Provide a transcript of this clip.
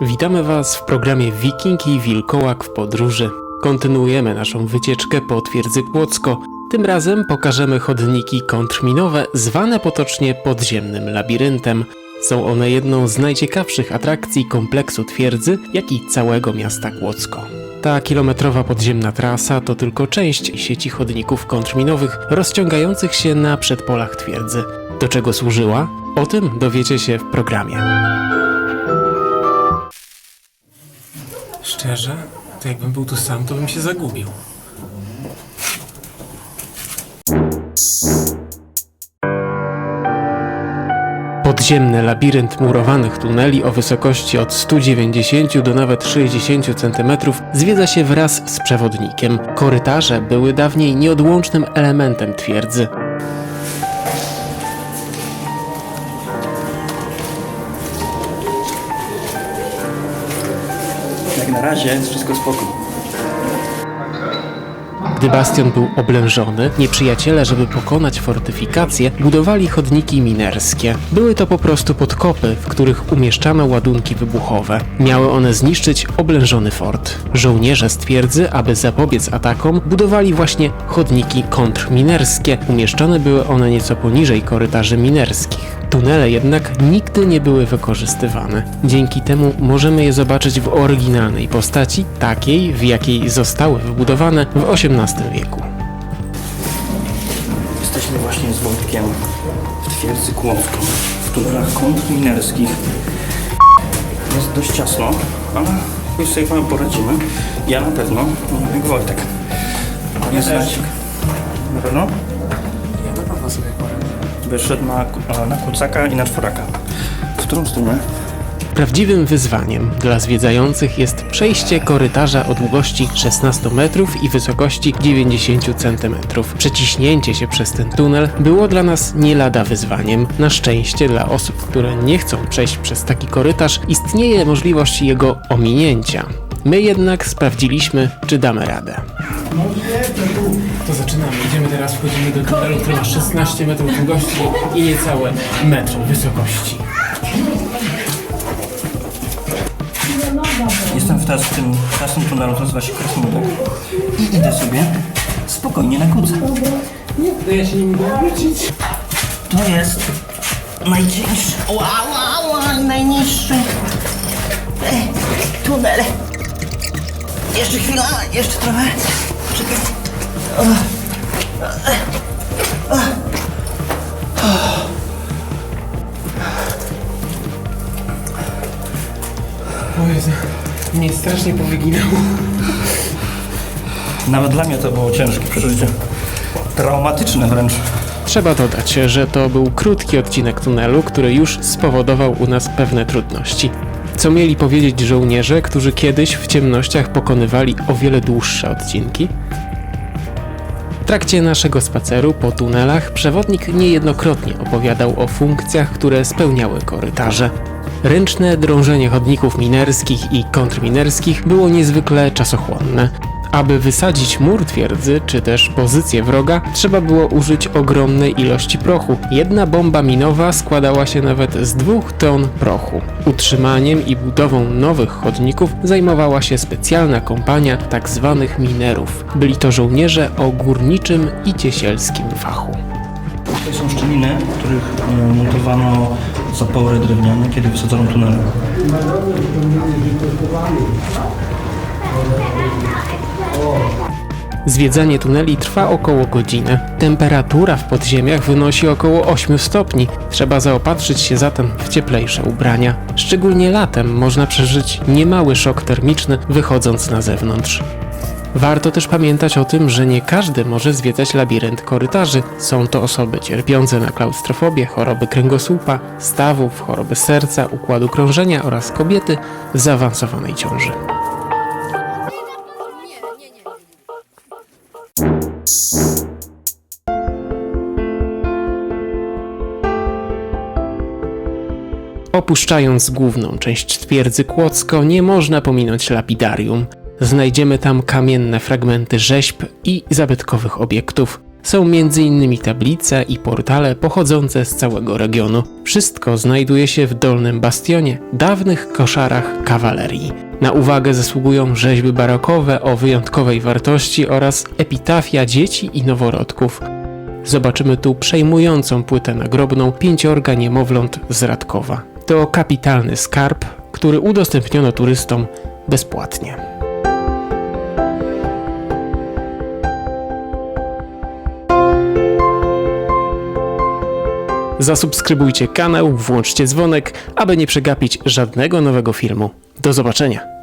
Witamy Was w programie Wiking i Wilkołak w podróży. Kontynuujemy naszą wycieczkę po twierdzy Kłodzko. Tym razem pokażemy chodniki kontrminowe, zwane potocznie podziemnym labiryntem. Są one jedną z najciekawszych atrakcji kompleksu twierdzy, jak i całego miasta Kłodzko. Ta kilometrowa podziemna trasa to tylko część sieci chodników kontrminowych rozciągających się na przedpolach twierdzy. Do czego służyła? O tym dowiecie się w programie. Szczerze, to jakbym był tu sam, to bym się zagubił. Podziemny labirynt murowanych tuneli o wysokości od 190 do nawet 60 cm zwiedza się wraz z przewodnikiem. Korytarze były dawniej nieodłącznym elementem twierdzy. Jak na razie jest wszystko spoko. Gdy bastion był oblężony, nieprzyjaciele, żeby pokonać fortyfikacje, budowali chodniki minerskie. Były to po prostu podkopy, w których umieszczano ładunki wybuchowe. Miały one zniszczyć oblężony fort. Żołnierze z twierdzy, aby zapobiec atakom, budowali właśnie chodniki kontrminerskie. Umieszczone były one nieco poniżej korytarzy minerskich. Tunele jednak nigdy nie były wykorzystywane. Dzięki temu możemy je zobaczyć w oryginalnej postaci, takiej, w jakiej zostały wybudowane w XVIII wieku. Jesteśmy właśnie z Wojtkiem w twierdzy Kłodzko, w tunelach kontrminerskich. Jest dość ciasno, ale już sobie poradzimy. Ja na pewno, nie jak Wojtek. Nie znać. Na pewno? Ja na pewno sobie poradzę. Wyszedł na kucaka i na czworaka. W którą stronę? Prawdziwym wyzwaniem dla zwiedzających jest przejście korytarza o długości 16 metrów i wysokości 90 cm. Przeciśnięcie się przez ten tunel było dla nas nie lada wyzwaniem. Na szczęście dla osób, które nie chcą przejść przez taki korytarz, istnieje możliwość jego ominięcia. My jednak sprawdziliśmy, czy damy radę. To zaczynamy. Idziemy teraz, wchodzimy do tunelu, który ma 16 metrów długości i niecałe metr wysokości. Jestem teraz w tym ciasnym tunelu, to nazywa się Krasnodar. I idę sobie spokojnie na kuce. No ja się nie mogę wrócić. To jest najcięższy, najniższy tunel. Jeszcze chwila, jeszcze trochę. Czekaj. O Jezu, mnie strasznie powyginało. Nawet dla mnie to było ciężkie przeżycie. Traumatyczne wręcz. Trzeba dodać, że to był krótki odcinek tunelu, który już spowodował u nas pewne trudności. Co mieli powiedzieć żołnierze, którzy kiedyś w ciemnościach pokonywali o wiele dłuższe odcinki? W trakcie naszego spaceru po tunelach przewodnik niejednokrotnie opowiadał o funkcjach, które spełniały korytarze. Ręczne drążenie chodników minerskich i kontrminerskich było niezwykle czasochłonne. Aby wysadzić mur twierdzy, czy też pozycję wroga, trzeba było użyć ogromnej ilości prochu. Jedna bomba minowa składała się nawet z 2 ton prochu. Utrzymaniem i budową nowych chodników zajmowała się specjalna kompania tzw. minerów. Byli to żołnierze o górniczym i ciesielskim fachu. Tutaj są szczeliny, w których montowano zapory drewniane, kiedy wysadzono tunele. Zwiedzanie tuneli trwa około godziny. Temperatura w podziemiach wynosi około 8 stopni. Trzeba zaopatrzyć się zatem w cieplejsze ubrania. Szczególnie latem można przeżyć niemały szok termiczny, wychodząc na zewnątrz. Warto też pamiętać o tym, że nie każdy może zwiedzać labirynt korytarzy. Są to osoby cierpiące na klaustrofobię, choroby kręgosłupa, stawów, choroby serca, układu krążenia oraz kobiety w zaawansowanej ciąży. Opuszczając główną część twierdzy Kłodzko, nie można pominąć lapidarium. Znajdziemy tam kamienne fragmenty rzeźb i zabytkowych obiektów. Są m.in. tablice i portale pochodzące z całego regionu. Wszystko znajduje się w Dolnym Bastionie, dawnych koszarach kawalerii. Na uwagę zasługują rzeźby barokowe o wyjątkowej wartości oraz epitafia dzieci i noworodków. Zobaczymy tu przejmującą płytę nagrobną 5 niemowląt z Radkowa. To kapitalny skarb, który udostępniono turystom bezpłatnie. Zasubskrybujcie kanał, włączcie dzwonek, aby nie przegapić żadnego nowego filmu. Do zobaczenia!